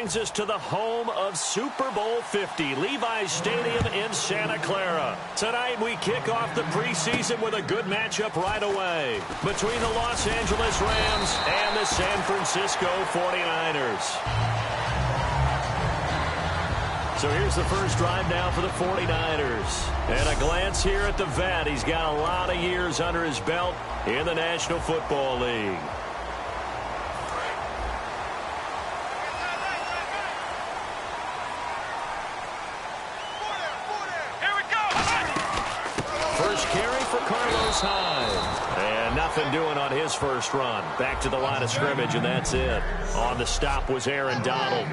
brings us to the home of Super Bowl 50, Levi's Stadium in Santa Clara. Tonight we kick off the preseason with a good matchup right away between the Los Angeles Rams and the San Francisco 49ers. So here's the first drive now for the 49ers. And a glance here at the vet. He's got a lot of years under his belt in the National Football League. And nothing doing on his first run. Back to the line of scrimmage, and that's it. On the stop was Aaron Donald.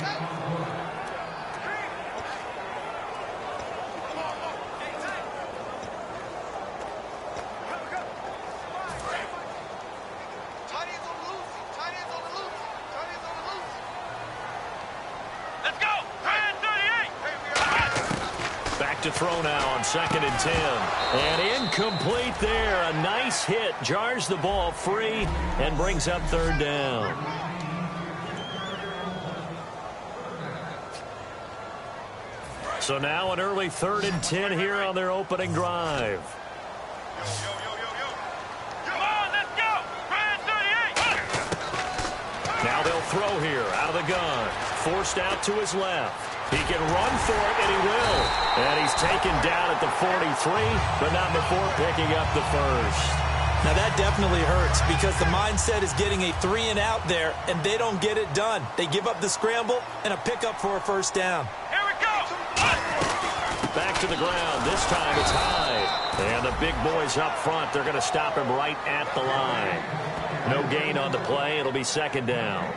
To throw now on 2nd and 10. And incomplete there. A nice hit. Jars the ball free and brings up 3rd down. So now an early 3rd and 10 here on their opening drive. Come on, let's go. Now they'll throw here out of the gun. Forced out to his left. He can run for it, and he will. And he's taken down at the 43, but not before picking up the first. Now that definitely hurts because the mindset is getting a 3-and-out there, and they don't get it done. They give up the scramble and a pickup for a first down. Here we go. Back to the ground. This time it's Hyde. And the big boys up front, they're going to stop him right at the line. No gain on the play. It'll be 2nd down.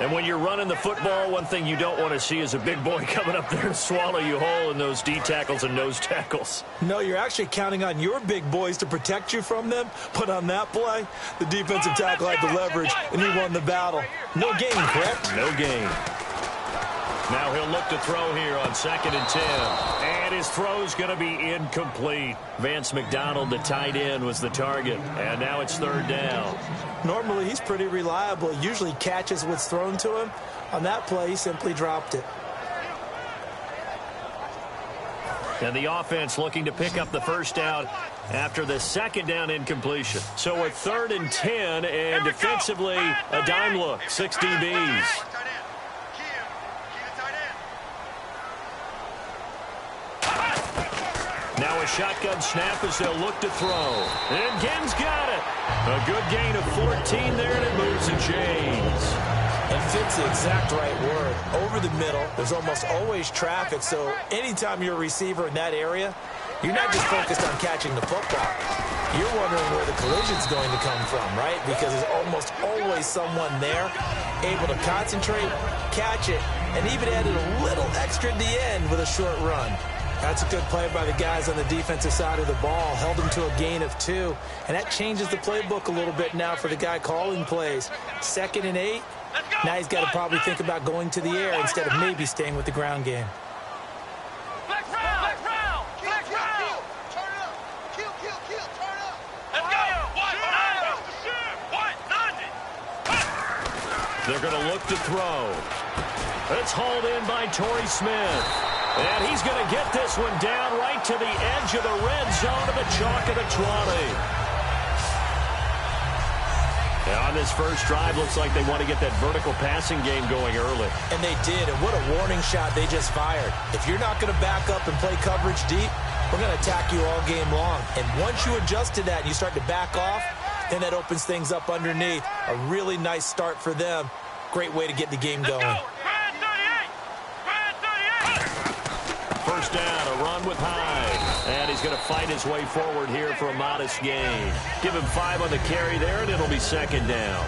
And when you're running the football, one thing you don't want to see is a big boy coming up there and swallow you whole in those D tackles and nose tackles. No, you're actually counting on your big boys to protect you from them. But on that play, the defensive tackle had the leverage, and he won the battle. No gain, correct? No gain. Now he'll look to throw here on 2nd and 10. And his throw's going to be incomplete. Vance McDonald, the tight end, was the target. And now it's 3rd down. Normally, he's pretty reliable. He usually catches what's thrown to him. On that play, he simply dropped it. And the offense looking to pick up the first down after the 2nd down incompletion. So a 3rd and 10, and defensively, a dime look. 6 DBs. Now a shotgun snap as they'll look to throw. And Ginn's got it. A good gain of 14 there, and it moves the chains. And fits the exact right word. Over the middle, there's almost always traffic, so anytime you're a receiver in that area, you're not just focused on catching the football. You're wondering where the collision's going to come from, right? Because there's almost always someone there able to concentrate, catch it, and even added a little extra at the end with a short run. That's a good play by the guys on the defensive side of the ball. Held him to a gain of 2. And that changes the playbook a little bit now for the guy calling plays. 2nd and 8. Now he's got to probably think about going to the air instead of maybe staying with the ground game. Flex round. Turn up. Kill, turn up. Let's go. They're going to look to throw. It's hauled in by Torrey Smith. And he's going to get this one down right to the edge of the red zone of the chalk of the 20. And on this first drive, looks like they want to get that vertical passing game going early. And they did, and what a warning shot they just fired. If you're not going to back up and play coverage deep, we're going to attack you all game long. And once you adjust to that and you start to back off, then that opens things up underneath. A really nice start for them. Great way to get the game going. First down, a run with Hyde. And he's going to fight his way forward here for a modest gain. Give him 5 on the carry there, and it'll be 2nd down.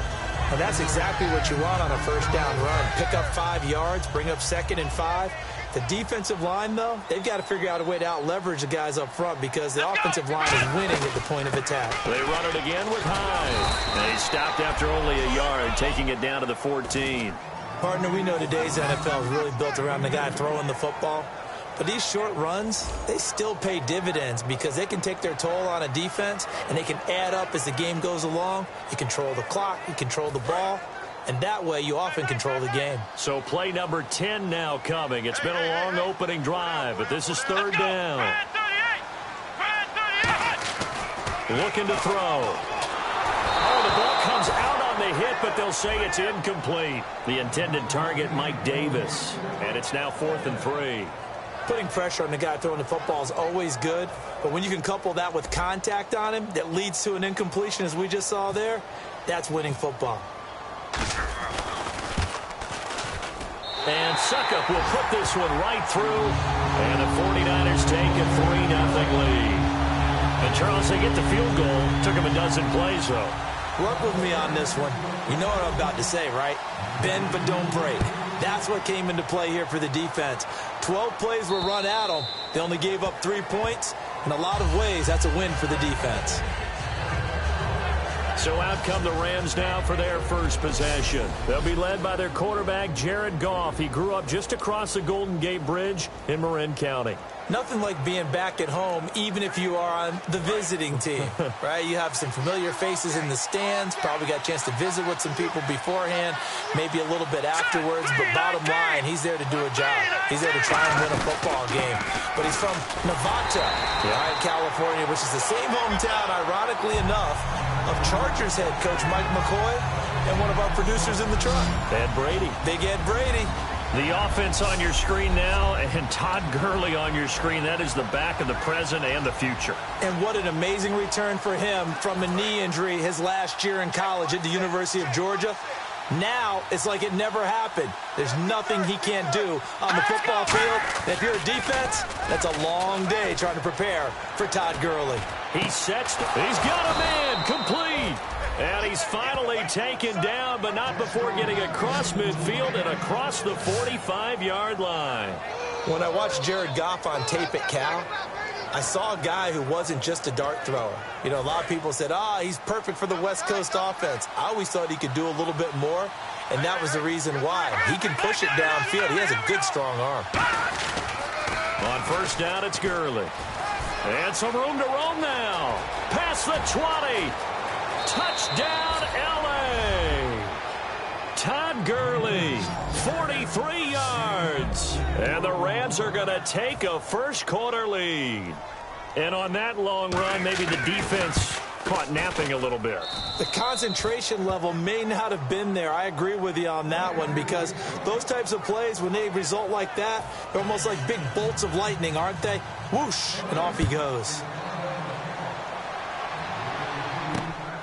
Well, that's exactly what you want on a first down run. Pick up 5 yards, bring up 2nd and 5. The defensive line, though, they've got to figure out a way to out-leverage the guys up front because the offensive line is winning at the point of attack. They run it again with Hyde. And he stopped after only a yard, taking it down to the 14. Partner, we know today's NFL is really built around the guy throwing the football. But these short runs, they still pay dividends because they can take their toll on a defense and they can add up as the game goes along. You control the clock, you control the ball. and that way you often control the game. So play number 10 now coming. It's been a long opening drive, but this is third down. Looking to throw. Oh, the ball comes out on the hit, but they'll say it's incomplete. The intended target, Mike Davis. And it's now 4th and 3. Putting pressure on the guy throwing the football is always good, but when you can couple that with contact on him that leads to an incompletion, as we just saw there, that's winning football. And Suckup will put this one right through, and the 49ers take a 3-0 lead. And Charles, they get the field goal. Took him a dozen plays, though. Work with me on this one. You know what I'm about to say, right? Bend but don't break. That's what came into play here for the defense. 12 plays were run at them. They only gave up 3 points. In a lot of ways, that's a win for the defense. So out come the Rams now for their first possession. They'll be led by their quarterback, Jared Goff. He grew up just across the Golden Gate Bridge in Marin County. Nothing like being back at home, even if you are on the visiting team, right? You have some familiar faces in the stands, probably got a chance to visit with some people beforehand, maybe a little bit afterwards, but bottom line, he's there to do a job. He's there to try and win a football game. But he's from Nevada, right, California, which is the same hometown, ironically enough, of Chargers head coach Mike McCoy and one of our producers in the truck. Ed Brady. Big Ed Brady. The offense on your screen now, and Todd Gurley on your screen. That is the back of the present and the future. And what an amazing return for him from a knee injury his last year in college at the University of Georgia. Now, it's like it never happened. There's nothing he can't do on the football field. And if you're a defense, that's a long day trying to prepare for Todd Gurley. He sets, he's got a man, complete. And he's finally taken down, but not before getting across midfield and across the 45-yard line. When I watched Jared Goff on tape at Cal, I saw a guy who wasn't just a dart thrower. You know, a lot of people said, he's perfect for the West Coast offense. I always thought he could do a little bit more, and that was the reason why. He can push it downfield. He has a good, strong arm. On first down, it's Gurley. And some room to roam now. Past the 20. Touchdown, L.A. Todd Gurley, 43 yards. And the Rams are going to take a first-quarter lead. And on that long run, maybe the defense caught napping a little bit. The concentration level may not have been there. I agree with you on that one, because those types of plays, when they result like that, they're almost like big bolts of lightning, aren't they? Whoosh, and off he goes.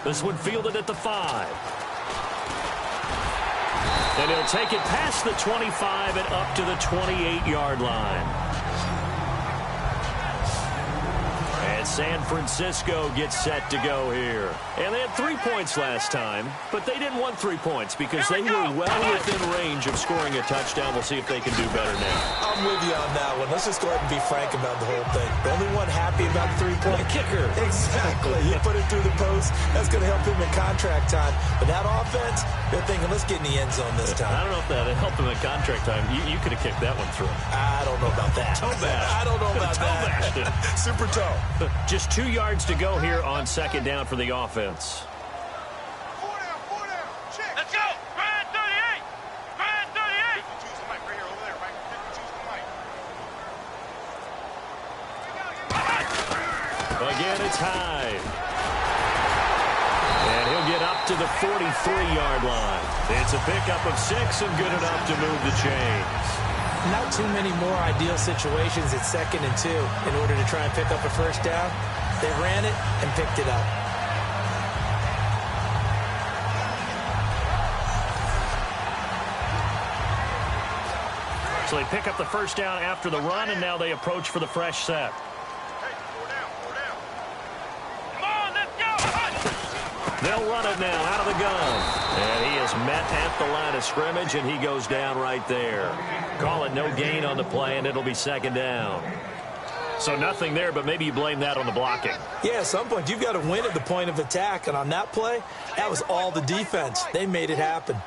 This one fielded at the 5. And he'll take it past the 25 and up to the 28-yard line. And San Francisco gets set to go here. And they had 3 points last time, but they didn't want 3 points because they were well within range of scoring a touchdown. We'll see if they can do better now. I'm with you on that one. Let's just go ahead and be frank about the whole thing. The only one happy about the 3-point kicker. Exactly. You put it through the post. That's going to help him in contract time. But that offense, they're thinking, let's get in the end zone this time. I don't know if that helped him in contract time. You could have kicked that one through. I don't know about that. Toe bash. I don't know about that. Super toe. Just 2 yards to go here on second down for the offense. 4 down. Check. Let's go. Grind 38. Grind 38. Choose the mic right here over there, right? Choose the mic. Again, it's Hyde. And he'll get up to the 43-yard line. It's a pickup of 6 and good enough to move the chains. Not too many more ideal situations at 2nd and 2 in order to try and pick up a first down. They ran it and picked it up. So they pick up the first down after the run, and now they approach for the fresh set. Hey, 4 down. Come on, let's go. They'll run it now out of the gun. And he is met at the line of scrimmage, and he goes down right there. Call it no gain on the play, and it'll be second down. So nothing there, but maybe you blame that on the blocking. Yeah, at some point, you've got to win at the point of attack. And on that play, that was all the defense. They made it happen.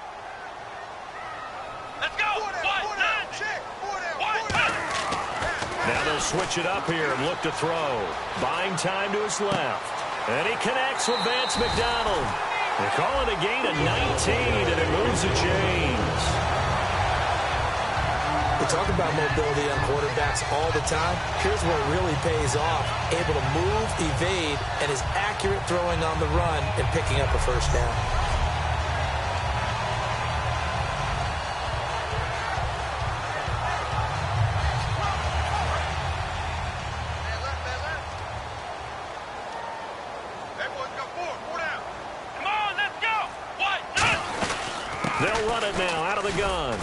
Let's go. 4 down. Check. 4 down. Now they'll switch it up here and look to throw. Buying time to his left. And he connects with Vance McDonald. They call it a gain of 19, and it moves the chains. We talk about mobility on quarterbacks all the time. Here's where it really pays off. Able to move, evade, and is accurate throwing on the run and picking up a first down. They'll run it now out of the gun.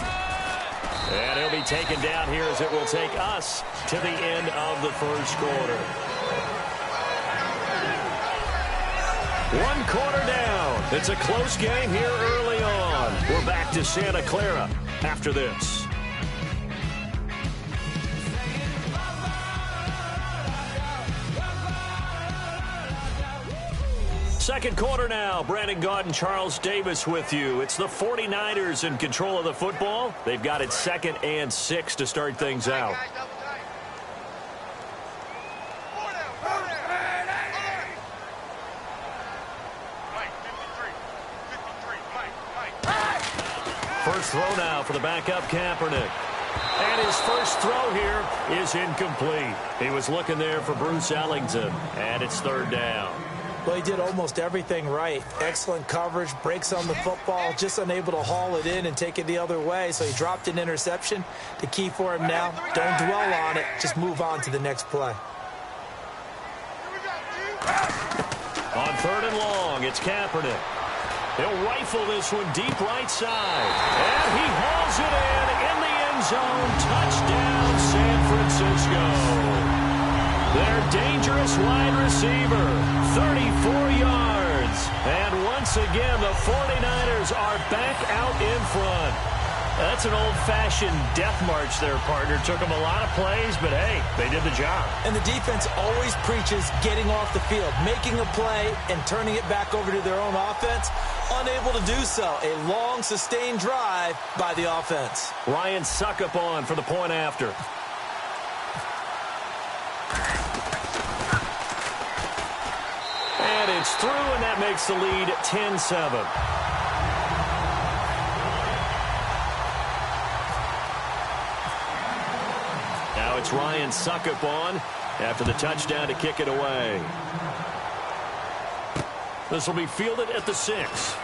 And he'll be taken down here as it will take us to the end of the first quarter. 1 quarter down. It's a close game here early on. We're back to Santa Clara after this. Second quarter now. Brandon Gaudin and Charles Davis with you. It's the 49ers in control of the football. They've got it 2nd and 6 to start things out. First throw now for the backup Kaepernick. And his first throw here is incomplete. He was looking there for Bruce Ellington. And it's 3rd down. Well, he did almost everything right. Excellent coverage, breaks on the football, just unable to haul it in and take it the other way. So he dropped an interception. The key for him now, don't dwell on it. Just move on to the next play. On 3rd and long, it's Kaepernick. He'll rifle this one deep right side. And he hauls it in the end zone. Touchdown, San Francisco. Their dangerous wide receiver, 34 yards. And once again, the 49ers are back out in front. That's an old-fashioned death march there, partner. Took them a lot of plays, but hey, they did the job. And the defense always preaches getting off the field, making a play, and turning it back over to their own offense. Unable to do so. A long, sustained drive by the offense. Ryan Suckup on for the point after. And it's through, and that makes the lead 10-7. Now it's Ryan Suckup on after the touchdown to kick it away. This will be fielded at the 6.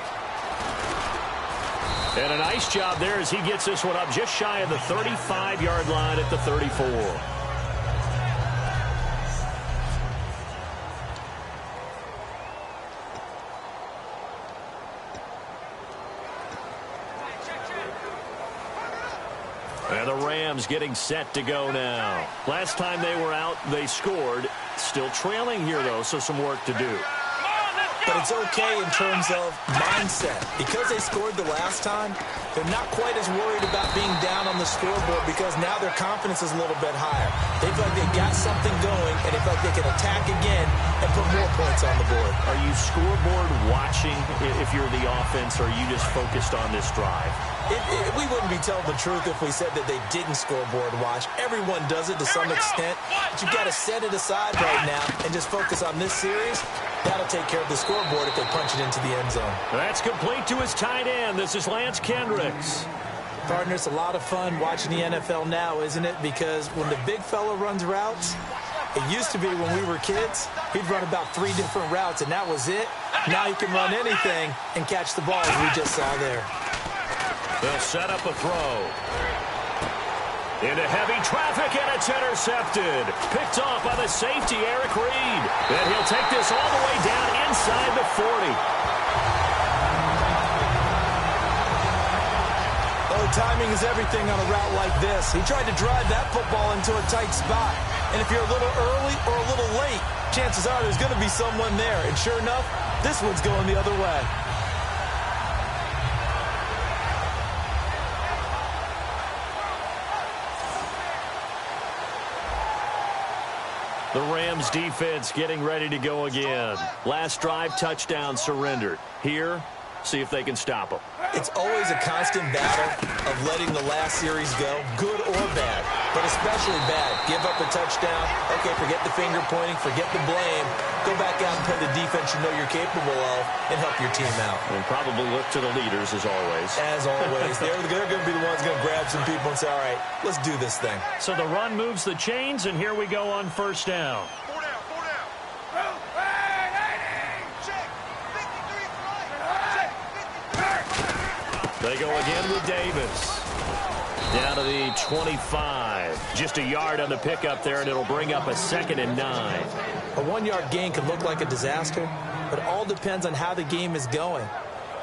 And a nice job there as he gets this one up just shy of the 35-yard line at the 34. And the Rams getting set to go now. Last time they were out, they scored. Still trailing here, though, so some work to do. But it's okay in terms of mindset. Because they scored the last time, they're not quite as worried about being down on the scoreboard because now their confidence is a little bit higher. They feel like they got something going, and they feel like they can attack again and put more points on the board. Are you scoreboard watching if you're the offense, or are you just focused on this drive? We wouldn't be telling the truth if we said that they didn't scoreboard watch. Everyone does it to some extent, but you've got to set it aside right now and just focus on this series. That'll take care of the scoreboard if they punch it into the end zone. That's complete to his tight end. This is Lance Kendricks. Partner, it's a lot of fun watching the NFL now, isn't it? Because when the big fella runs routes, it used to be when we were kids, he'd run about 3 different routes, and that was it. Now he can run anything and catch the ball, as we just saw there. They'll set up a throw. Into heavy traffic, and it's intercepted. Picked off by the safety, Eric Reed. And he'll take this all the way down inside the 40. Oh, timing is everything on a route like this. He tried to drive that football into a tight spot. And if you're a little early or a little late, chances are there's going to be someone there. And sure enough, this one's going the other way. The Rams defense getting ready to go again. Last drive, touchdown surrendered. Here, see if they can stop them. It's always a constant battle of letting the last series go, good or bad, but especially bad. Give up a touchdown. Okay, forget the finger pointing, forget the blame. Go back out and play the defense you know you're capable of and help your team out. And probably look to the leaders as always. As always. They're going to be the ones going to grab some people and say, all right, let's do this thing. So the run moves the chains, and here we go on first down. Four down, four down. Check. 53 flight. Check. 53. They go again with Davis. Down to the 25. Just a yard on the pickup there, and it'll bring up a 2nd and 9. A 1-yard gain can look like a disaster, but it all depends on how the game is going.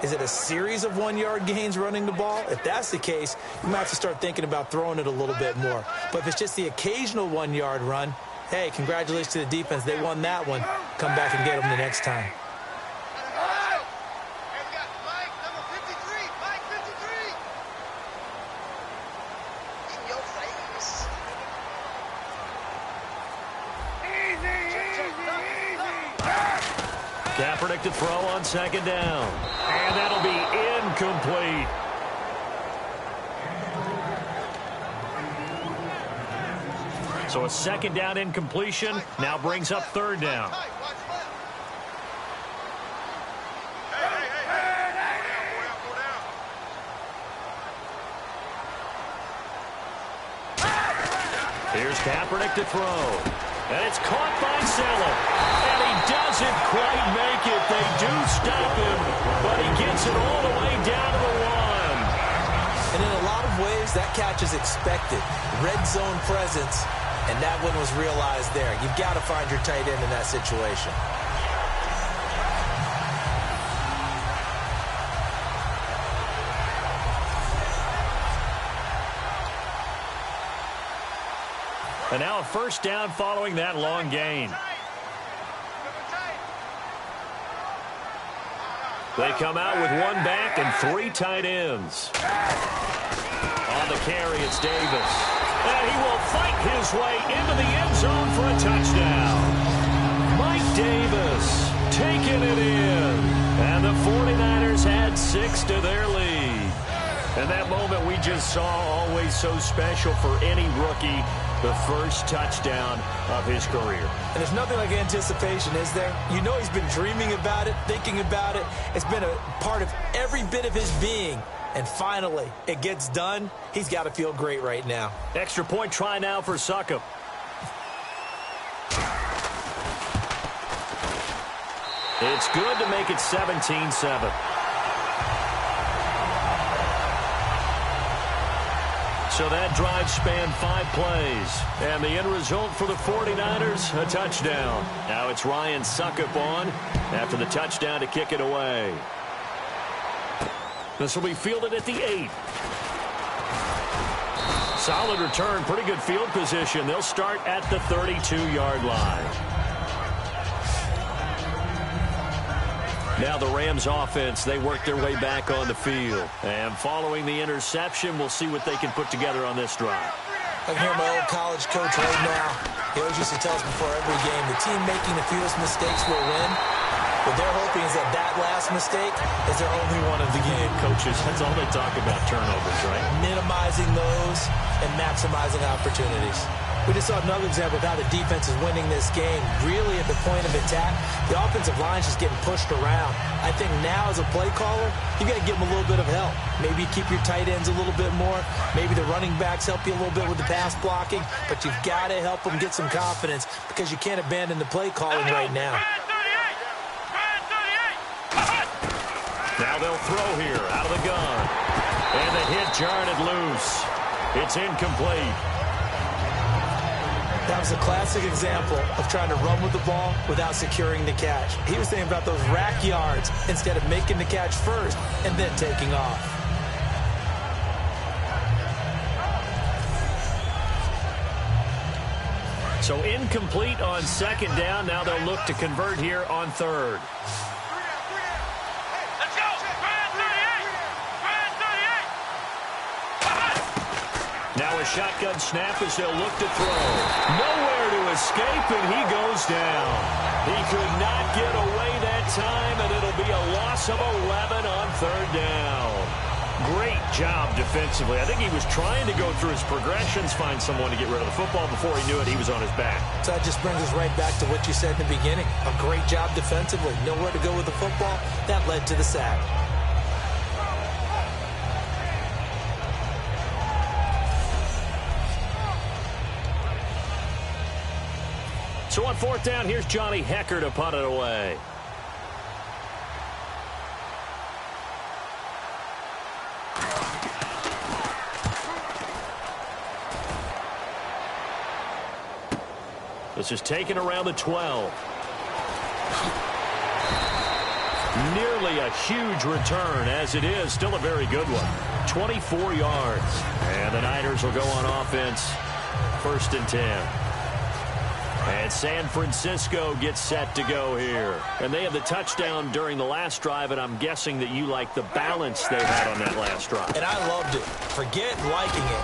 Is it a series of 1-yard gains running the ball? If that's the case, you might have to start thinking about throwing it a little bit more. But if it's just the occasional 1-yard run, hey, congratulations to the defense. They won that one. Come back and get them the next time. Kaepernick to throw on 2nd down. And that'll be incomplete. So a 2nd down incompletion now brings up 3rd down. Here's Kaepernick to throw. And it's caught by Sellon. And he doesn't quite make it. They do stop him, but he gets it all the way down to the 1. And in a lot of ways, that catch is expected. Red zone presence, and that one was realized there. You've got to find your tight end in that situation. And now a 1st down following that long gain. They come out with 1 back and 3 tight ends. On the carry, it's Davis. And he will fight his way into the end zone for a touchdown. Mike Davis taking it in. And the 49ers had 6 to their lead. And that moment we just saw, always so special for any rookie. The first touchdown of his career. And there's nothing like anticipation, is there? You know he's been dreaming about it, thinking about it. It's been a part of every bit of his being. And finally, it gets done. He's got to feel great right now. Extra point try now for Succop. It's good to make it 17-7. So that drive spanned 5 plays. And the end result for the 49ers, a touchdown. Now it's Ryan Succop on after the touchdown to kick it away. This will be fielded at the 8. Solid return, pretty good field position. They'll start at the 32-yard line. Now the Rams offense, they work their way back on the field. And following the interception, we'll see what they can put together on this drive. I can hear my old college coach right now. He always used to tell us before every game, the team making the fewest mistakes will win. What they're hoping is that that last mistake is their only one of the game. Coaches, that's all they talk about, turnovers, right? Minimizing those and maximizing opportunities. We just saw another example of how the defense is winning this game. Really at the point of attack, the offensive line is just getting pushed around. I think now as a play caller, you got to give them a little bit of help. Maybe keep your tight ends a little bit more. Maybe the running backs help you a little bit with the pass blocking. But you've got to help them get some confidence because you can't abandon the play calling right now. Now they'll throw here out of the gun. And the hit jarred it loose. It's incomplete. That was a classic example of trying to run with the ball without securing the catch. He was thinking about those rack yards instead of making the catch first and then taking off. So incomplete on 2nd down. Now they'll look to convert here on 3rd. Let's go! Brand 38! Brand 38! Now a shotgun snap as they'll look to throw. Nowhere to escape, and he goes down. He could not get away that time, and it'll be a loss loss of 11 on third down. Great job defensively. I think he was trying to go through his progressions, find someone to get rid of the football. Before he knew it, he was on his back. So that just brings us right back to what you said in the beginning. A great job defensively. Nowhere to go with the football. That led to the sack. So on fourth down, here's Johnny Hecker to punt it away. This is taken around the 12. Nearly a huge return, as it is. Still a very good one. 24 yards. And the Niners will go on offense. 1st and 10. And San Francisco gets set to go here. And they had the touchdown during the last drive, and I'm guessing that you like the balance they had on that last drive. And I loved it. Forget liking it.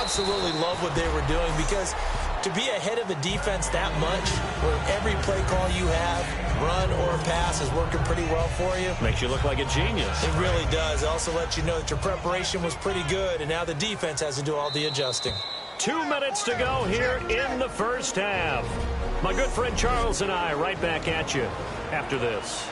Absolutely love what they were doing, because to be ahead of a defense that much, where every play call you have, run or pass, is working pretty well for you. Makes you look like a genius. It really does. It also lets you know that your preparation was pretty good, and now the defense has to do all the adjusting. 2 minutes to go here in the first half. My good friend Charles and I right back at you after this.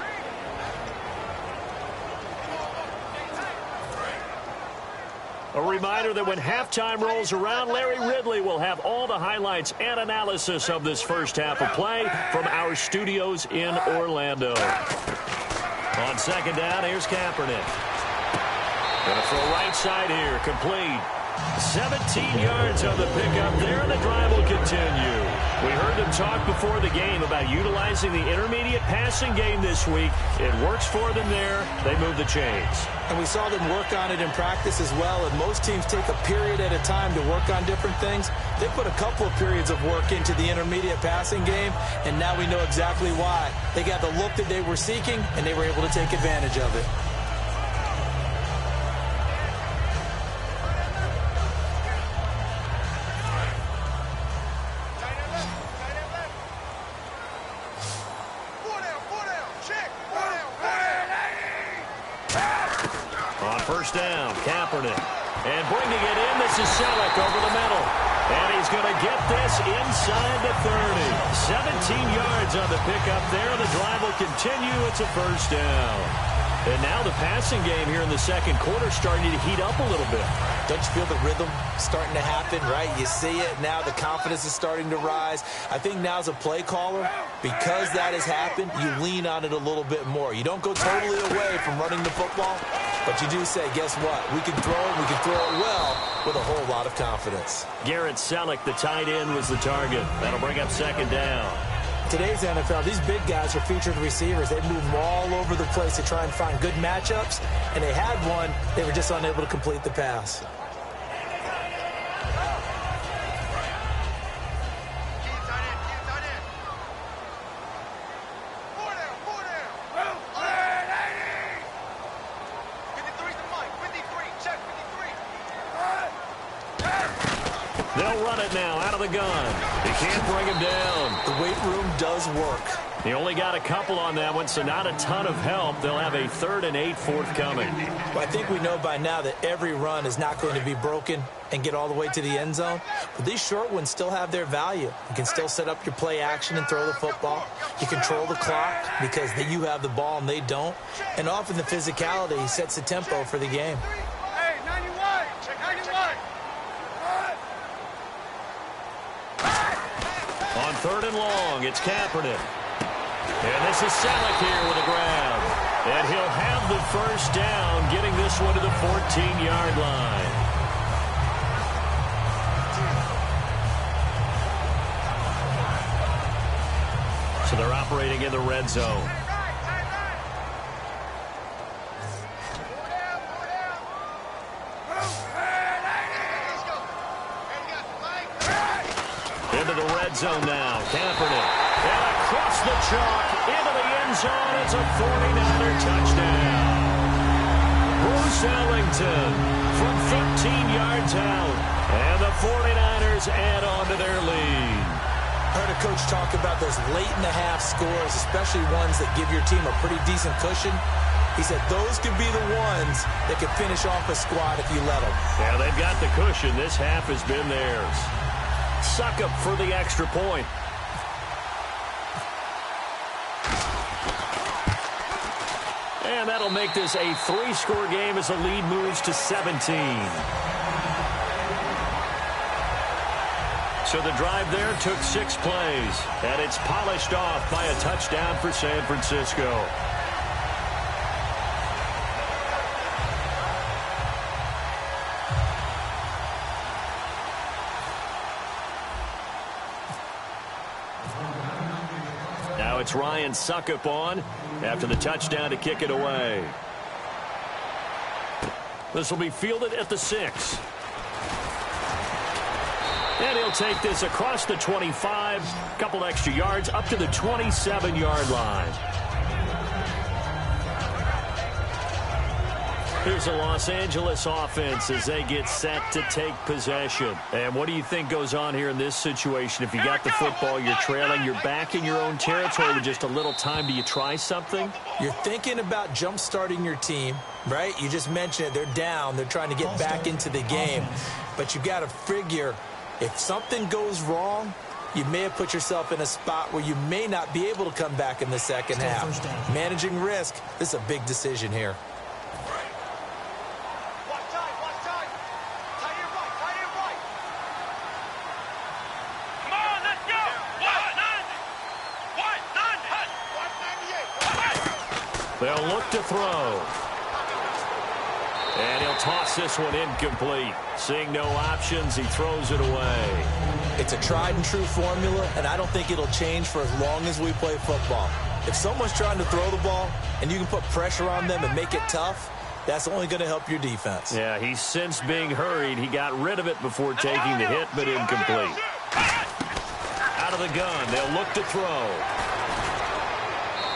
A reminder that when halftime rolls around, Larry Ridley will have all the highlights and analysis of this first half of play from our studios in Orlando. On second down, here's Kaepernick. Going to throw right side here, complete. 17 yards on the pickup there, and the drive will continue. We heard them talk before the game about utilizing the intermediate passing game this week. It works for them there. They move the chains. And we saw them work on it in practice as well, and most teams take a period at a time to work on different things. They put a couple of periods of work into the intermediate passing game, and now we know exactly why. They got the look that they were seeking, and they were able to take advantage of it. First down, Kaepernick. And bringing it in, this is Selleck over the middle. And he's going to get this inside the 30. 17 yards on the pickup there. The drive will continue. It's a first down. And now the passing game here in the second quarter starting to heat up a little bit. Don't you feel the rhythm starting to happen, right? You see it now. The confidence is starting to rise. I think now as a play caller, because that has happened, you lean on it a little bit more. You don't go totally away from running the football, but you do say, guess what? We can throw it. We can throw it well with a whole lot of confidence. Garrett Selleck, the tight end, was the target. That'll bring up second down. Today's NFL, these big guys are featured receivers. They move all over the place to try and find good matchups, and they had one. They were just unable to complete the pass. They'll run it now out of the gun. They can't bring him down. The weight room does work. He only got a couple on that one, so not a ton of help. They'll have a 3rd and 8 forthcoming. Well, I think we know by now that every run is not going to be broken and get all the way to the end zone. But these short ones still have their value. You can still set up your play action and throw the football. You control the clock because you have the ball and they don't. And often the physicality sets the tempo for the game. Hey, 91! Check 91! On 3rd and long, it's Kaepernick. And this is Selleck here with a grab. And he'll have the first down, getting this one to the 14-yard line. So they're operating in the red zone. Into the red zone now. Kaepernick. And across the chalk into the end zone. It's a 49er touchdown. Bruce Ellington from 13 yards out. And the 49ers add on to their lead. I heard a coach talk about those late-in-the-half scores, especially ones that give your team a pretty decent cushion. He said those could be the ones that could finish off a squad if you let them. Yeah, they've got the cushion. This half has been theirs. Succop for the extra point. And that'll make this a 3-score game as the lead moves to 17. So the drive there took 6 plays, and it's polished off by a touchdown for San Francisco. Now it's Ryan Succop on after the touchdown to kick it away. This will be fielded at the 6. And he'll take this across the 25, a couple extra yards, up to the 27-yard line. Here's the Los Angeles offense as they get set to take possession. And what do you think goes on here in this situation? If you got the football, you're trailing, you're back in your own territory with just a little time. Do you try something? You're thinking about jump-starting your team, right? You just mentioned it. They're down. They're trying to get back into the game. But you got to figure if something goes wrong, you may have put yourself in a spot where you may not be able to come back in the second half. Managing risk, this is a big decision here. They'll look to throw. And he'll toss this one incomplete. Seeing no options, he throws it away. It's a tried-and-true formula, and I don't think it'll change for as long as we play football. If someone's trying to throw the ball and you can put pressure on them and make it tough, that's only going to help your defense. Yeah, he's since being hurried. He got rid of it before taking the hit, but incomplete. Out of the gun, they'll look to throw.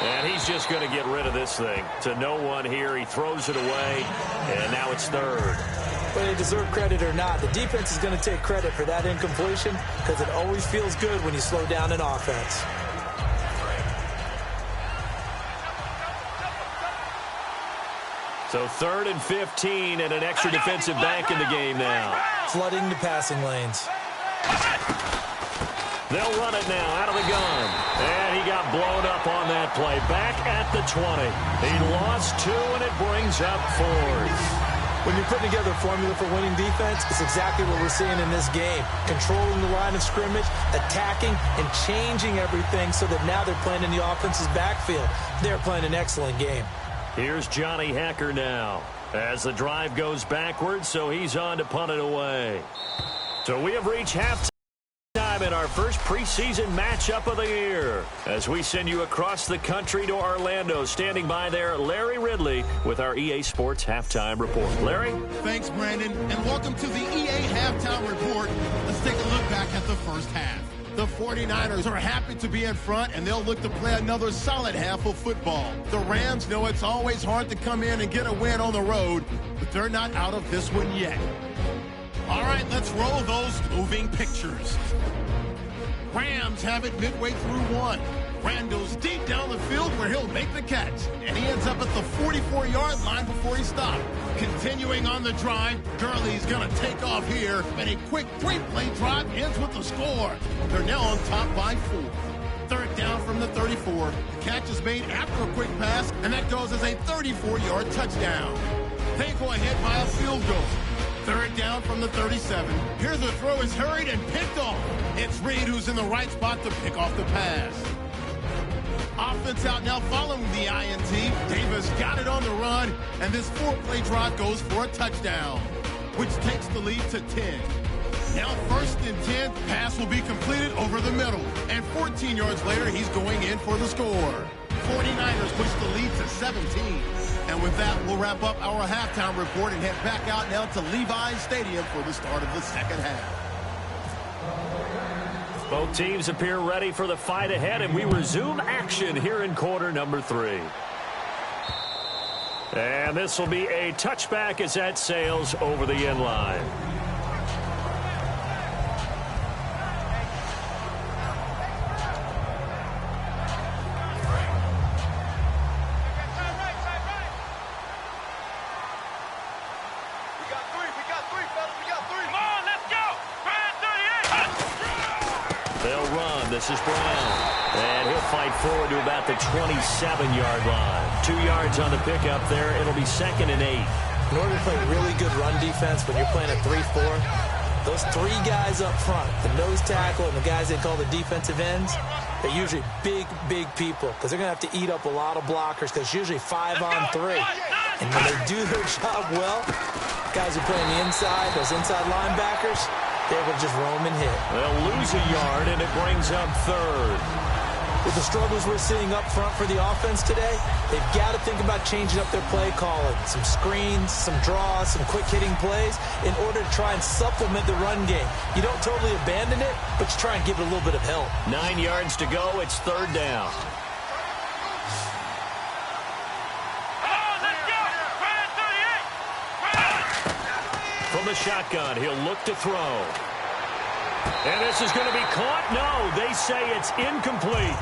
And he's just going to get rid of this thing. To no one here, he throws it away, and now it's third. Whether they deserve credit or not, the defense is going to take credit for that incompletion because it always feels good when you slow down an offense. So 3rd and 15 and an extra defensive back in the game now. Flooding the passing lanes. They'll run it now out of the gun. And he got blown up on that play. Back at the 20. He lost 2, and it brings up 4th. When you're putting together a formula for winning defense, it's exactly what we're seeing in this game. Controlling the line of scrimmage, attacking, and changing everything so that now they're playing in the offense's backfield. They're playing an excellent game. Here's Johnny Hekker now as the drive goes backwards, so he's on to punt it away. So we have reached halftime in our first preseason matchup of the year as we send you across the country to Orlando. Standing by there, Larry Ridley with our EA Sports Halftime Report. Larry? Thanks, Brandon, and welcome to the EA Halftime Report. Let's take a look back at the first half. The 49ers are happy to be in front, and they'll look to play another solid half of football. The Rams know it's always hard to come in and get a win on the road, but they're not out of this one yet. All right, let's roll those moving pictures. Rams have it midway through one. Randall's deep down the field where he'll make the catch. And he ends up at the 44-yard line before he stopped. Continuing on the drive, Gurley's going to take off here. And a quick 3-play drive ends with the score. They're now on top by 4. 3rd down from the 34. The catch is made after a quick pass, and that goes as a 34-yard touchdown. They go ahead by a field goal. 3rd down from the 37. Here the throw is hurried and picked off. It's Reed who's in the right spot to pick off the pass. Offense out now following the INT. Davis got it on the run, and this 4-play drive goes for a touchdown, which takes the lead to 10. Now 1st and 10, pass will be completed over the middle, and 14 yards later, he's going in for the score. 49ers push the lead to 17. And with that, we'll wrap up our halftime report and head back out now to Levi's Stadium for the start of the second half. Both teams appear ready for the fight ahead, and we resume action here in quarter number 3. And this will be a touchback as that sails over the end line. They'll run. This is Brown. And he'll fight forward to about the 27-yard line. 2 yards on the pickup there. It'll be 2nd and 8. In order to play really good run defense when you're playing a 3-4, those 3 guys up front, the nose tackle and the guys they call the defensive ends, they're usually big people because they're going to have to eat up a lot of blockers because it's usually 5 on 3. And when they do their job well, guys who play on the inside, those inside linebackers, they're able to just roam and hit. They'll lose a yard, and it brings up 3rd. With the struggles we're seeing up front for the offense today, they've got to think about changing up their play calling. Some screens, some draws, some quick-hitting plays in order to try and supplement the run game. You don't totally abandon it, but you try and give it a little bit of help. 9 yards to go. It's 3rd down. From the shotgun, he'll look to throw. And this is going to be caught. No, they say it's incomplete.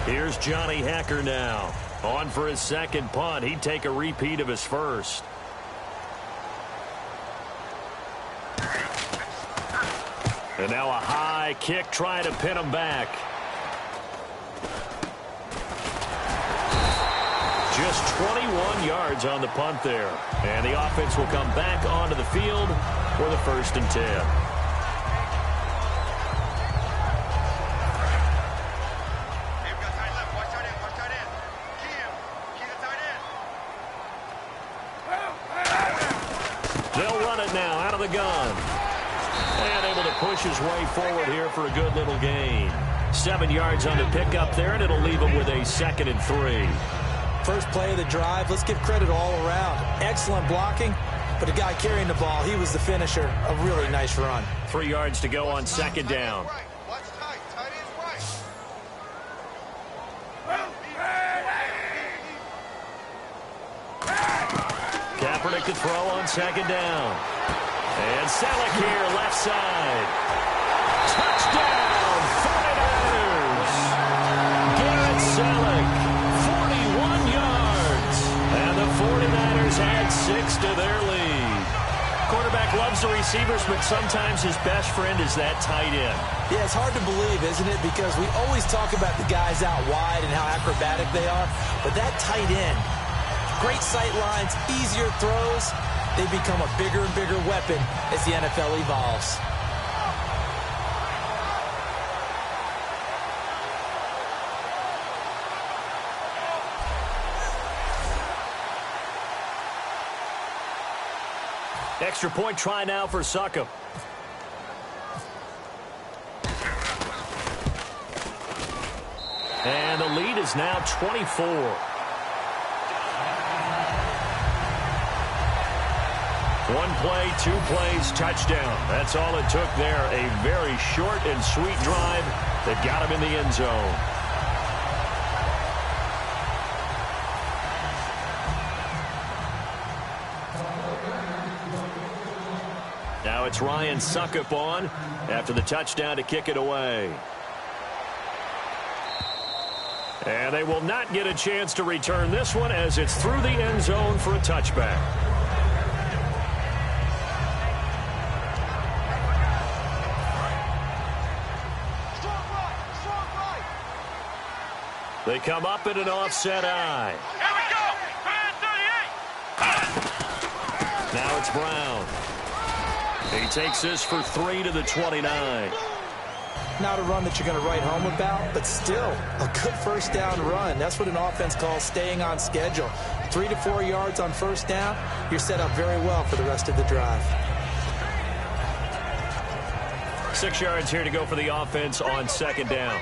Here's Johnny Hacker now. On for his 2nd punt. He'd take a repeat of his first. And now a high kick trying to pin him back. Just 21 yards on the punt there. And the offense will come back onto the field for the 1st and 10. They'll run it now out of the gun. And able to push his way forward here for a good little gain. 7 yards on the pickup there, and it'll leave him with a 2nd and 3. First play of the drive, let's give credit all around. Excellent blocking, but the guy carrying the ball, he was the finisher. A really nice run. 3 yards to go on 2nd down. Kaepernick to throw on 2nd down. And Selleck here, left side. Touchdown, 49ers! Garrett Selleck, 41 yards. And the 49ers add 6 to their lead. Quarterback loves the receivers, but sometimes his best friend is that tight end. Yeah, it's hard to believe, isn't it? Because we always talk about the guys out wide and how acrobatic they are. But that tight end, great sight lines, easier throws. They become a bigger and bigger weapon as the NFL evolves. Extra point try now for Succop. And the lead is now 24. One play, 2 plays, touchdown. That's all it took there. A very short and sweet drive that got him in the end zone. Now it's Ryan Succop on after the touchdown to kick it away. And they will not get a chance to return this one as it's through the end zone for a touchback. They come up in an offset eye. Here we go! Brand 38! Now it's Brown. He takes this for 3 to the 29. Not a run that you're going to write home about, but still a good first down run. That's what an offense calls staying on schedule. 3 to 4 yards on first down, you're set up very well for the rest of the drive. 6 yards here to go for the offense on 2nd down.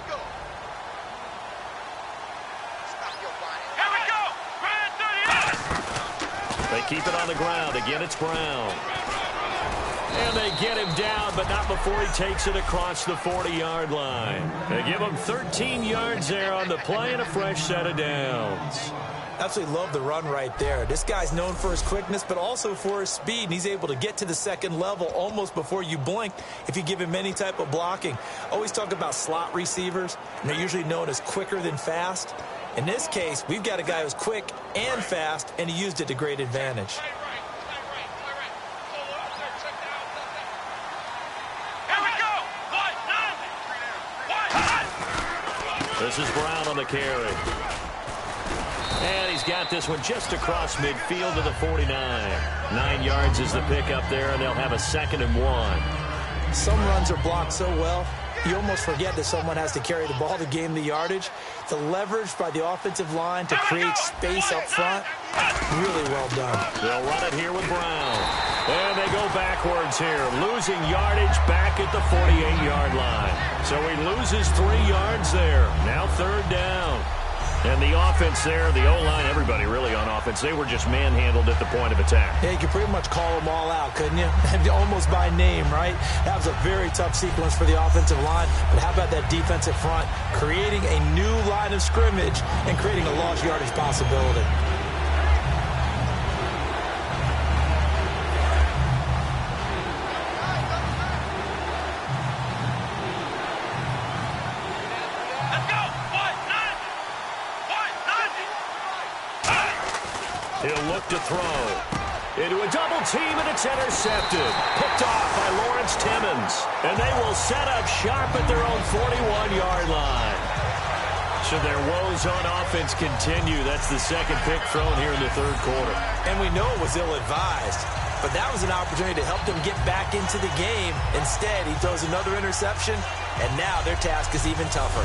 They keep it on the ground. Again, it's Brown. And they get him down, but not before he takes it across the 40-yard line. They give him 13 yards there on the play and a fresh set of downs. Absolutely love the run right there. This guy's known for his quickness, but also for his speed. And he's able to get to the second level almost before you blink if you give him any type of blocking. Always talk about slot receivers, and they're usually known as quicker than fast. In this case, we've got a guy who's quick and fast, and he used it to great advantage. This is Brown on the carry. And he's got this one just across midfield to the 49. 9 yards is the pickup there, and they'll have a 2nd and 1. Some runs are blocked so well, you almost forget that someone has to carry the ball to gain the yardage. The leverage by the offensive line to create space up front, really well done. They'll run it here with Brown. And they go backwards here, losing yardage back at the 48-yard line. So he loses 3 yards there. Now 3rd down. And the offense there, the O-line, everybody really on offense, they were just manhandled at the point of attack. Yeah, you could pretty much call them all out, couldn't you? Almost by name, right? That was a very tough sequence for the offensive line. But how about that defensive front creating a new line of scrimmage and creating a lost yardage possibility? He'll look to throw. Into a double team, and it's intercepted. Picked off by Lawrence Timmons. And they will set up shop at their own 41-yard line. Should their woes on offense continue, that's the 2nd pick thrown here in the 3rd quarter. And we know it was ill-advised, but that was an opportunity to help them get back into the game. Instead, he throws another interception, and now their task is even tougher.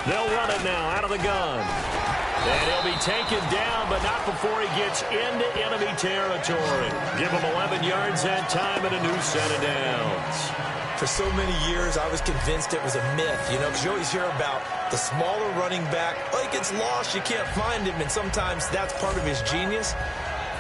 They'll run it now out of the gun. And he'll be taken down, but not before he gets into enemy territory. Give him 11 yards that time and a new set of downs. For so many years, I was convinced it was a myth, because you always hear about the smaller running back. Oh, he gets lost, you can't find him, and sometimes that's part of his genius.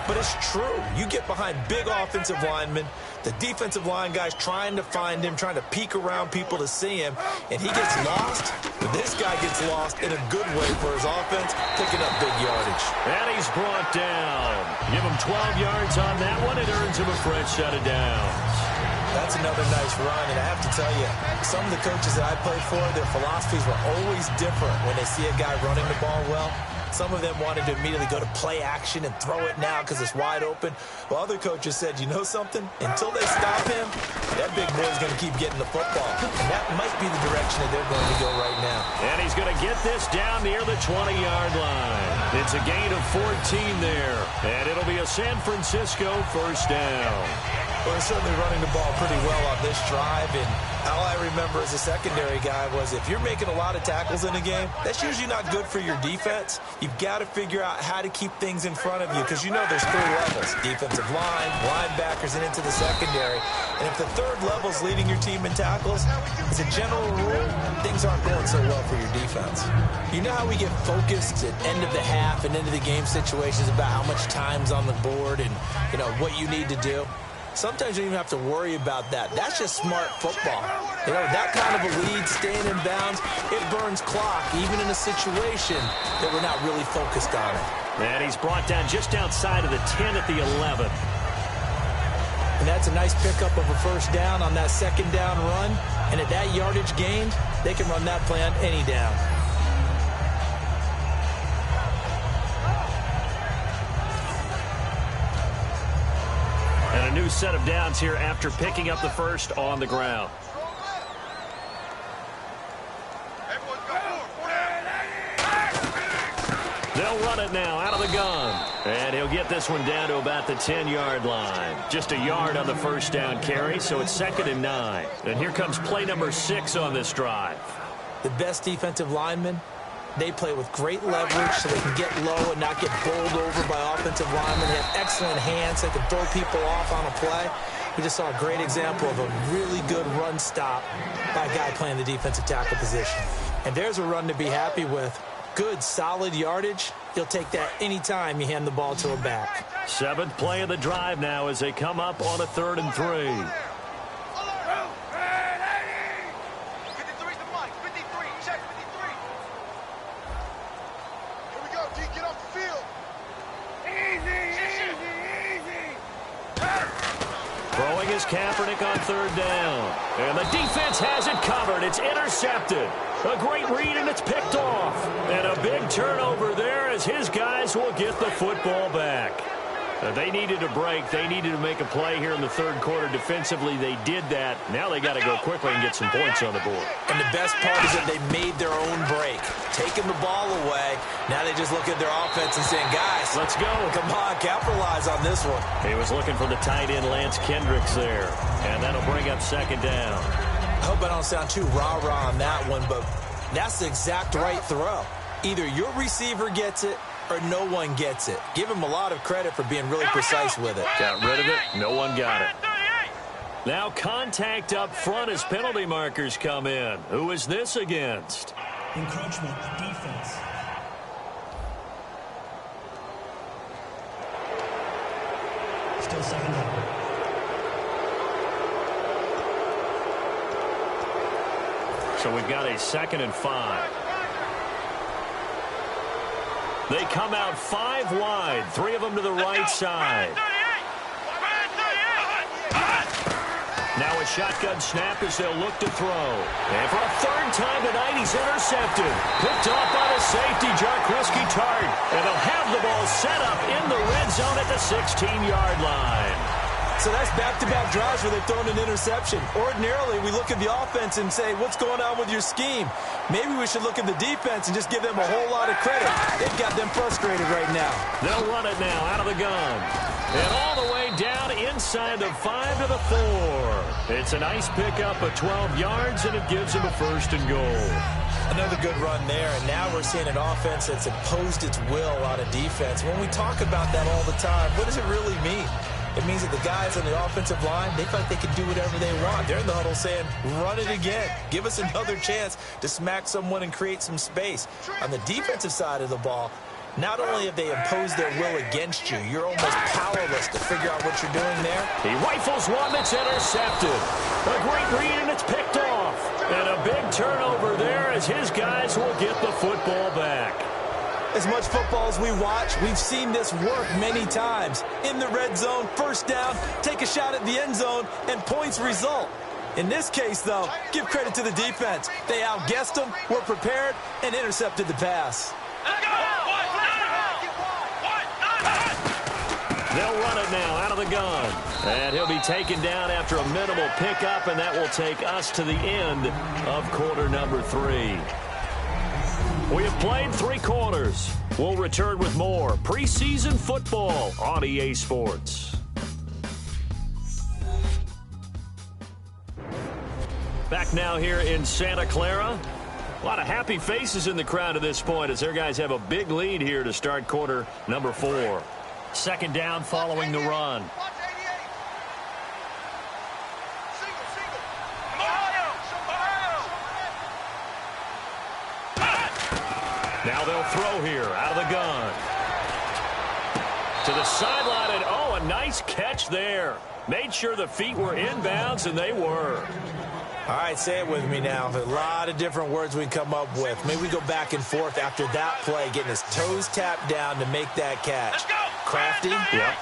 But it's true. You get behind big offensive linemen, the defensive line guys trying to find him, trying to peek around people to see him, and he gets lost. But this guy gets lost in a good way for his offense, picking up big yardage. And he's brought down. Give him 12 yards on that one. It earns him a fresh set of downs. That's another nice run, and I have to tell you, some of the coaches that I played for, their philosophies were always different when they see a guy running the ball well. Some of them wanted to immediately go to play action and throw it now because it's wide open. While other coaches said, you know something? Until they stop him, that big boy's going to keep getting the football. And that might be the direction that they're going to go right now. And he's going to get this down near the 20-yard line. It's a gain of 14 there. And it'll be a San Francisco 1st down. Well, they're certainly running the ball pretty well on this drive, and all I remember as a secondary guy was if you're making a lot of tackles in a game, that's usually not good for your defense. You've got to figure out how to keep things in front of you because there's 3 levels, defensive line, linebackers, and into the secondary. And if the 3rd level's leading your team in tackles, as a general rule, things aren't going so well for your defense. You know how we get focused at end of the half and into the game situations about how much time's on the board and, what you need to do? Sometimes you don't even have to worry about that. That's just smart football. That kind of a lead, staying in bounds, it burns clock, even in a situation that we're not really focused on it. And he's brought down just outside of the 10 at the 11. And that's a nice pickup of a 1st down on that 2nd down run. And at that yardage gained, they can run that play on any down. And a new set of downs here after picking up the 1st on the ground. They'll run it now out of the gun. And he'll get this one down to about the 10-yard line. Just a yard on the 1st down carry, so it's 2nd and 9. And here comes play number 6 on this drive. The best defensive linemen, they play with great leverage so they can get low and not get bowled over by offensive linemen. They have excellent hands. They can throw people off on a play. We just saw a great example of a really good run stop by a guy playing the defensive tackle position. And there's a run to be happy with. Good, solid yardage. You'll take that anytime you hand the ball to a back. 7th play of the drive now as they come up on a 3rd and 3. Throwing his Kaepernick on third down. And the defense has it covered. It's intercepted. A great read, and it's picked off. And a big turnover there as his guys will get the football back. They needed a break. They needed to make a play here in the third quarter. Defensively, they did that. Now they got to go quickly and get some points on the board. And the best part is that they made their own break. Taking the ball away. Now they just look at their offense and saying, guys, let's go. Come on, capitalize on this one. He was looking for the tight end, Lance Kendricks, there. And that'll bring up second down. I hope I don't sound too rah-rah on that one, but that's the exact right throw. Either your receiver gets it or no one gets it. Give him a lot of credit for being really precise with it. Got rid of it. No one got it. Now contact up front as penalty markers come in. Who is this against? Encroachment, defense. Still second down. So we've got a 2nd and 5. They come out 5 wide, 3 of them to the right side. Now a shotgun snap as they'll look to throw. And for a 3rd time tonight, he's intercepted. Picked off by the safety, Jarquiski Tart. And they'll have the ball set up in the red zone at the 16-yard line. So that's back-to-back drives where they've thrown an interception. Ordinarily, we look at the offense and say, what's going on with your scheme? Maybe we should look at the defense and just give them a whole lot of credit. They've got them frustrated right now. They'll run it now out of the gun. And all the way down inside the 5 to the 4. It's a nice pickup of 12 yards, and it gives them a 1st and goal. Another good run there, and now we're seeing an offense that's imposed its will on a defense. When we talk about that all the time, what does it really mean? It means that the guys on the offensive line, they feel like they can do whatever they want. They're in the huddle saying, run it again. Give us another chance to smack someone and create some space. On the defensive side of the ball, not only have they imposed their will against you, you're almost powerless to figure out what you're doing there. He rifles one that's intercepted. A great read, and it's picked off. And a big turnover there as his guys will get the football back. As much football as we watch, we've seen this work many times. In the red zone, 1st down, take a shot at the end zone, and points result. In this case, though, give credit to the defense. They outguessed them, were prepared, and intercepted the pass. They'll run it now out of the gun. And he'll be taken down after a minimal pickup, and that will take us to the end of quarter number 3. We have played 3 quarters. We'll return with more preseason football on EA Sports. Back now here in Santa Clara. A lot of happy faces in the crowd at this point as their guys have a big lead here to start quarter number 4. 2nd down following the run. Now they'll throw here out of the gun. To the sideline, and oh, a nice catch there. Made sure the feet were inbounds, and they were. All right, say it with me now. A lot of different words we come up with. Maybe we go back and forth after that play, getting his toes tapped down to make that catch. Crafty? Yep.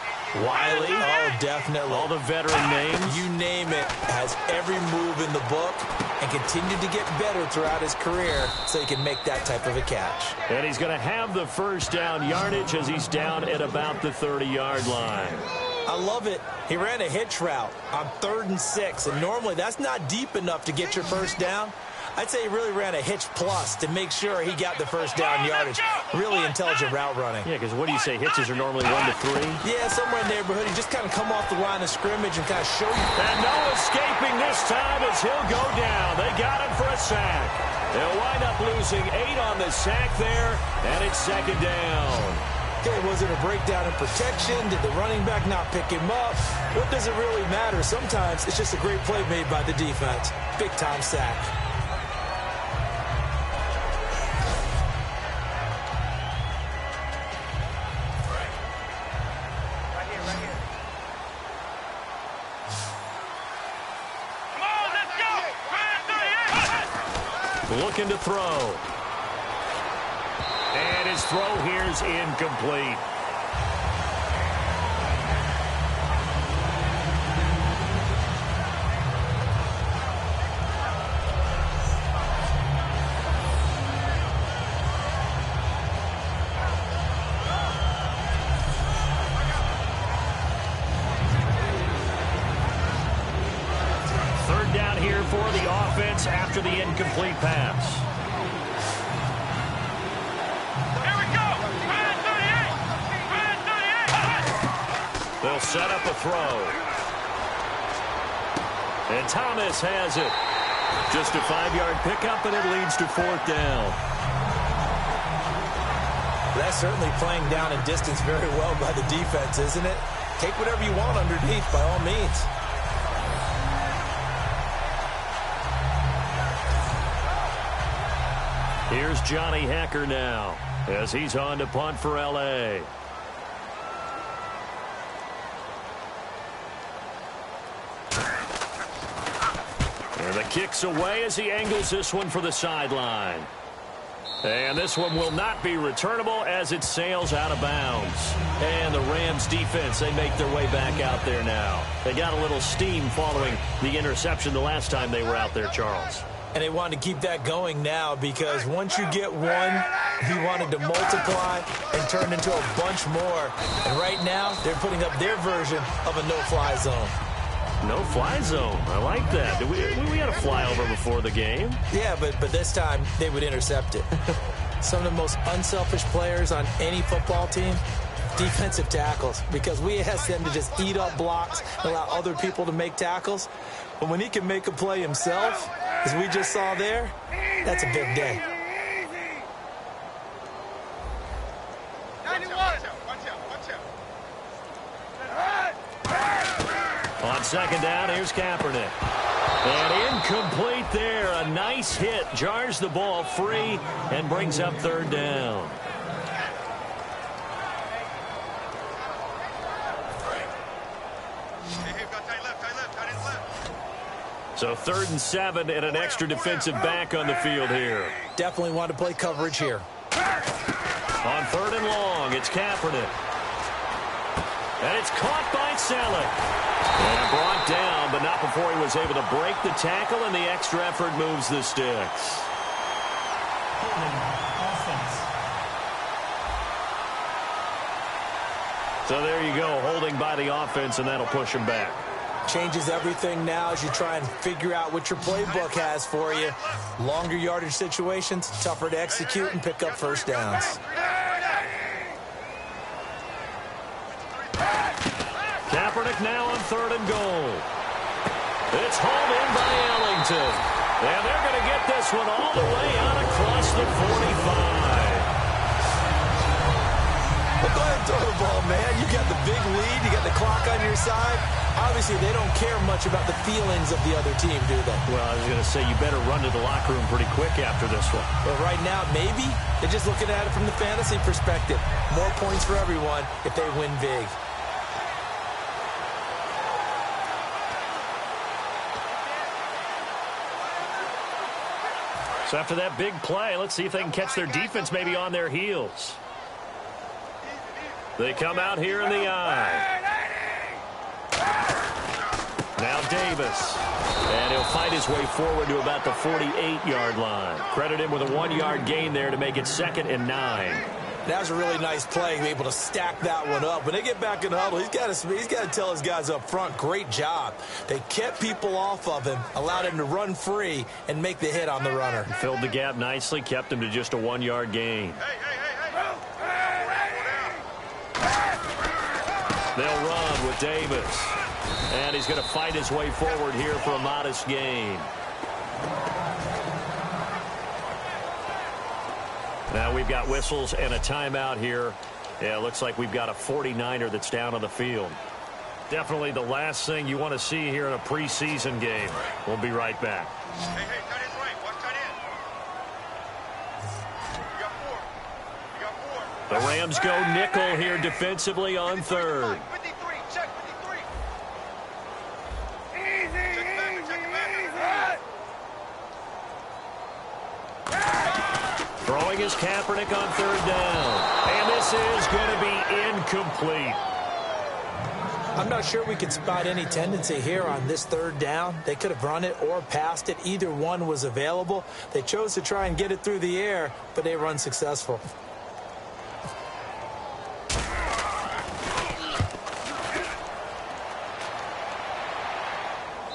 Wiley? Oh, definitely. All the veteran names. You name it. Has every move in the book and continued to get better throughout his career so he can make that type of a catch. And he's going to have the 1st down yardage as he's down at about the 30-yard line. I love it. He ran a hitch route on 3rd and 6, and normally that's not deep enough to get your 1st down. I'd say he really ran a hitch plus to make sure he got the 1st down yardage. Really intelligent route running. Yeah, because what do you say? Hitches are normally 1 to 3? Yeah, somewhere in the neighborhood. He just kind of come off the line of scrimmage and kind of show you. And no escaping this time as he'll go down. They got him for a sack. They'll wind up losing 8 on the sack there, and it's 2nd down. Okay, was it a breakdown in protection? Did the running back not pick him up? What does it really matter? Sometimes it's just a great play made by the defense. Big-time sack. Looking to throw. And his throw here's incomplete. for the offense after the incomplete pass. Here we go. Red 38. Red 38. They'll set up a throw. And Thomas has it. Just a 5-yard pickup, and it leads to 4th down. That's certainly playing down in distance very well by the defense, isn't it? Take whatever you want underneath, by all means. Here's Johnny Hacker now as he's on to punt for L.A. And the kick's away as he angles this one for the sideline. And this one will not be returnable as it sails out of bounds. And the Rams defense, they make their way back out there now. They got a little steam following the interception the last time they were out there, Charles. And they wanted to keep that going now because once you get one, he wanted to multiply and turn into a bunch more. And right now, they're putting up their version of a no-fly zone. No-fly zone. I like that. We had a flyover before the game. Yeah, but this time they would intercept it. Some of the most unselfish players on any football team, defensive tackles, because we ask them to just eat up blocks and allow other people to make tackles. But when he can make a play himself, as we just saw there, that's a big day. On second down, here's Kaepernick. And incomplete there. A nice hit. Jars the ball free and brings up 3rd down. So 3rd and 7 and an extra defensive back on the field here. Definitely want to play coverage here. On 3rd and long, it's Kaepernick. And it's caught by Selleck. And brought down, but not before he was able to break the tackle, and the extra effort moves the sticks. Offense. So there you go, holding by the offense, and that'll push him back. Changes everything now as you try and figure out what your playbook has for you. Longer yardage situations, tougher to execute and pick up first downs. Kaepernick now on 3rd and goal. It's hauled in by Ellington. And they're going to get this one all the way out across the 45. Well, go ahead and throw the ball, man. You got the big lead. You got the clock on your side. Obviously, they don't care much about the feelings of the other team, do they? Well, I was going to say, you better run to the locker room pretty quick after this one. But right now, maybe they're just looking at it from the fantasy perspective. More points for everyone if they win big. So after that big play, let's see if they can catch their defense maybe on their heels. They come out here in the eye. Now Davis. And he'll fight his way forward to about the 48-yard line. Credit him with a 1-yard gain there to make it 2nd and 9. That was a really nice play, able to stack that one up. When they get back in the huddle, he's got to tell his guys up front, great job. They kept people off of him, allowed him to run free and make the hit on the runner. Filled the gap nicely, kept him to just a 1-yard gain. They'll run with Davis. And he's going to fight his way forward here for a modest gain. Now we've got whistles and a timeout here. Yeah, it looks like we've got a 49er that's down on the field. Definitely the last thing you want to see here in a preseason game. We'll be right back. Hey, tight end's right. Watch tight end. You got 4. You got 4. The Rams go nickel here defensively on 3rd. 53. Check 53. Easy. Check it back. Throwing his Kaepernick on 3rd down. And this is going to be incomplete. I'm not sure we can spot any tendency here on this 3rd down. They could have run it or passed it. Either one was available. They chose to try and get it through the air, but they were unsuccessful.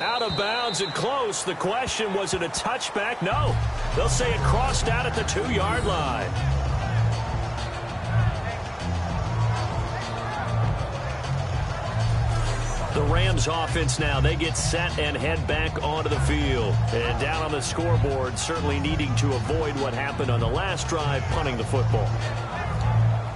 Out out of bounds and close. The question, was it a touchback? No. They'll say it crossed out at the 2-yard line. The Rams offense now, they get set and head back onto the field. And down on the scoreboard, certainly needing to avoid what happened on the last drive, punting the football.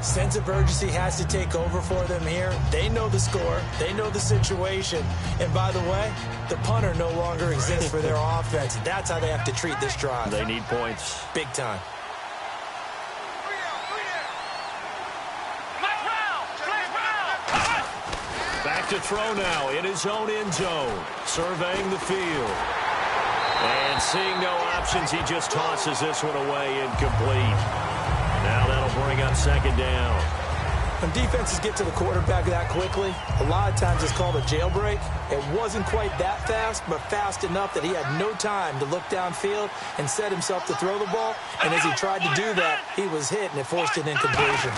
Sense of urgency has to take over for them here. They know the score. They know the situation. And by the way, the punter no longer exists for their offense. That's how they have to treat this drive. They need points. Big time. Back to throw now in his own end zone. Surveying the field. And seeing no options, he just tosses this one away incomplete. Now that'll bring up second down. When defenses get to the quarterback that quickly, a lot of times it's called a jailbreak. It wasn't quite that fast, but fast enough that he had no time to look downfield and set himself to throw the ball. And as he tried to do that, he was hit, and it forced an incompletion.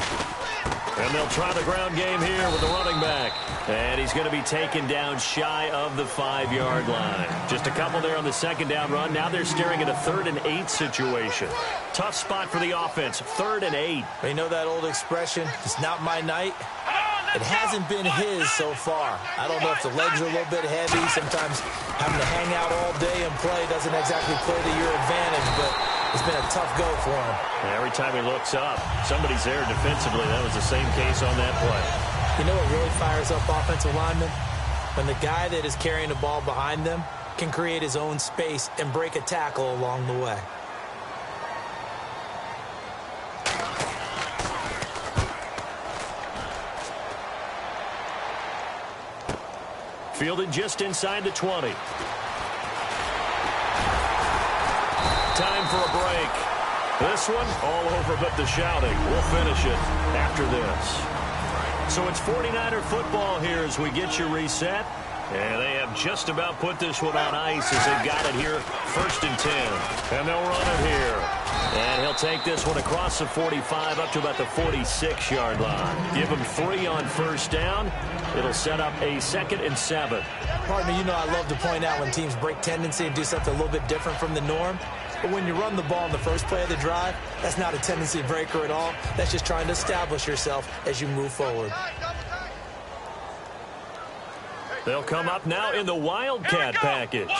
And they'll try the ground game here with the running back. And he's going to be taken down shy of the 5-yard line. Just a couple there on the second down run. Now they're staring at a 3rd and 8 situation. Tough spot for the offense, 3rd and 8. You know that old expression, it's not my night? It hasn't been his so far. I don't know if the legs are a little bit heavy. Sometimes having to hang out all day and play doesn't exactly play to your advantage, but it's been a tough go for him. Every time he looks up, somebody's there defensively. That was the same case on that play. You know what really fires up offensive linemen? When the guy that is carrying the ball behind them can create his own space and break a tackle along the way. Fielded just inside the 20. Time for a break. This one, all over but the shouting. We'll finish it after this. So it's 49er football here as we get you reset. And they have just about put this one on ice as they got it here, 1st and 10. And they'll run it here. And he'll take this one across the 45 up to about the 46-yard line. Give him 3 on 1st down. It'll set up a 2nd and 7. Partner, you know I love to point out when teams break tendency and do something a little bit different from the norm. But when you run the ball in the first play of the drive, that's not a tendency breaker at all. That's just trying to establish yourself as you move forward. They'll come up now in the Wildcat package.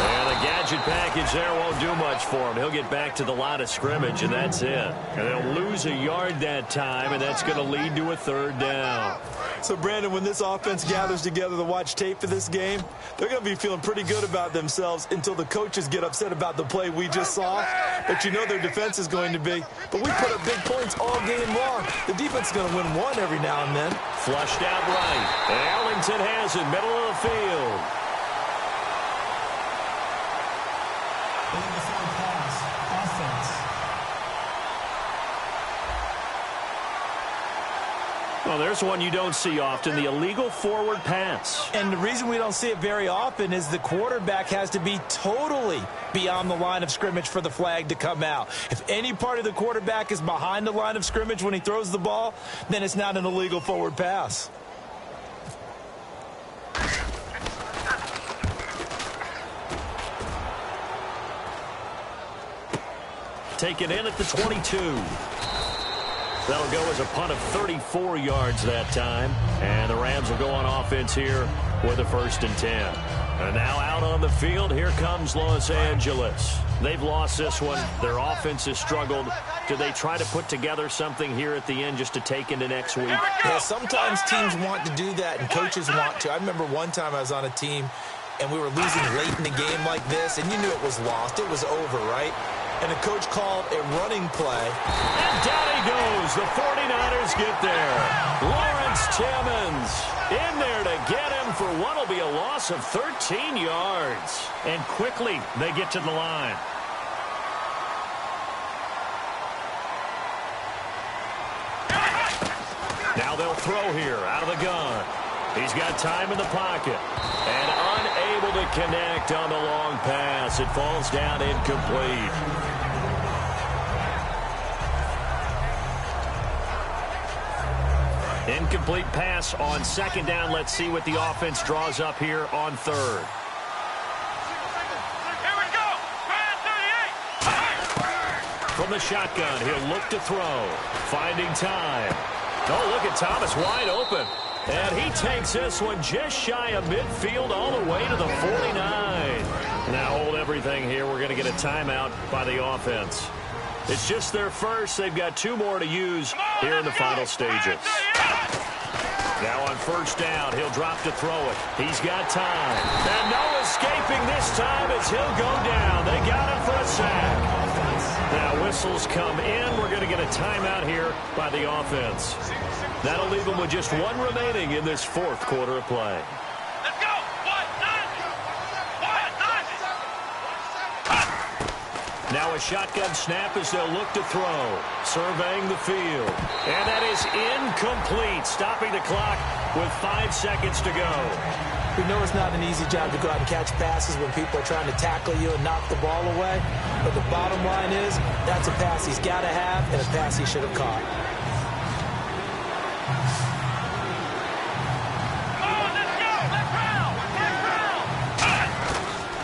And the gadget package there won't do much for him. He'll get back to the line of scrimmage, and that's it. And they'll lose a yard that time, and that's going to lead to a 3rd down. So, Brandon, when this offense gathers together to watch tape for this game, they're going to be feeling pretty good about themselves until the coaches get upset about the play we just saw. But you know their defense is going to be. But we put up big points all game long. The defense is going to win one every now and then. Flushed out right. And Arlington has it, middle of the field. Well, there's one you don't see often, the illegal forward pass. And the reason we don't see it very often is the quarterback has to be totally beyond the line of scrimmage for the flag to come out. If any part of the quarterback is behind the line of scrimmage when he throws the ball, then it's not an illegal forward pass. Taken in at the 22. That'll go as a punt of 34 yards that time. And the Rams will go on offense here with a 1st and 10. And now out on the field, here comes Los Angeles. They've lost this one. Their offense has struggled. Do they try to put together something here at the end just to take into next week? Yeah, sometimes teams want to do that and coaches want to. I remember one time I was on a team and we were losing late in the game like this, and you knew it was lost. It was over, right? And the coach called a running play. And down he goes. The 49ers get there. Lawrence Timmons in there to get him for what will be a loss of 13 yards. And quickly they get to the line. Now they'll throw here out of the gun. He's got time in the pocket. And unable to connect on the long pass. It falls down incomplete. Incomplete pass on second down. Let's see what the offense draws up here on third. Here we go. From the shotgun, he'll look to throw. Finding time. Oh, look at Thomas wide open. And he takes this one just shy of midfield all the way to the 49. Now hold everything here. We're going to get a timeout by the offense. It's just their first. They've got 2 more to use here in the final stages. Now on first down, he'll drop to throw it. He's got time. And no escaping this time as he'll go down. They got him for a sack. Now whistles come in. We're going to get a timeout here by the offense. That'll leave them with just 1 remaining in this 4th quarter of play. Let's go. Now a shotgun snap as they'll look to throw. Surveying the field. And that is incomplete. Stopping the clock with 5 seconds to go. We know it's not an easy job to go out and catch passes when people are trying to tackle you and knock the ball away. But the bottom line is, that's a pass he's got to have and a pass he should have caught.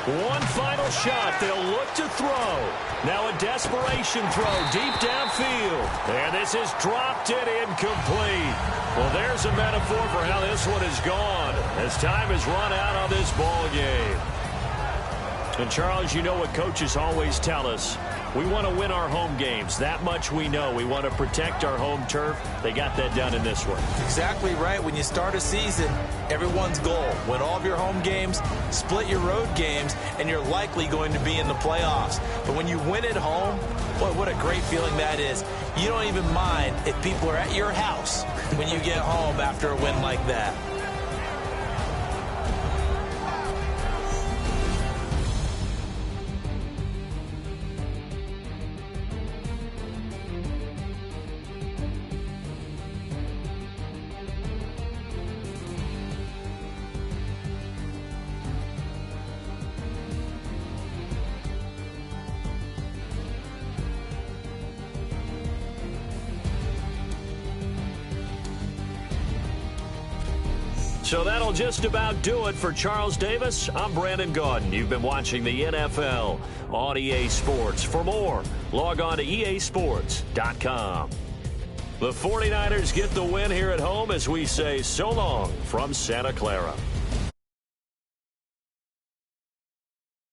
One final shot. They'll look to throw. Now a desperation throw deep downfield. And this is dropped it incomplete. Well, there's a metaphor for how this one is gone as time has run out on this ball game. And, Charles, you know what coaches always tell us. We want to win our home games. That much we know. We want to protect our home turf. They got that done in this one. Exactly right. When you start a season, everyone's goal, win all of your home games, split your road games, and you're likely going to be in the playoffs. But when you win at home, boy, what a great feeling that is. You don't even mind if people are at your house when you get home after a win like that. So that'll just about do it for Charles Davis. I'm Brandon Gaudin. You've been watching the NFL on EA Sports. For more, log on to easports.com. The 49ers get the win here at home as we say so long from Santa Clara.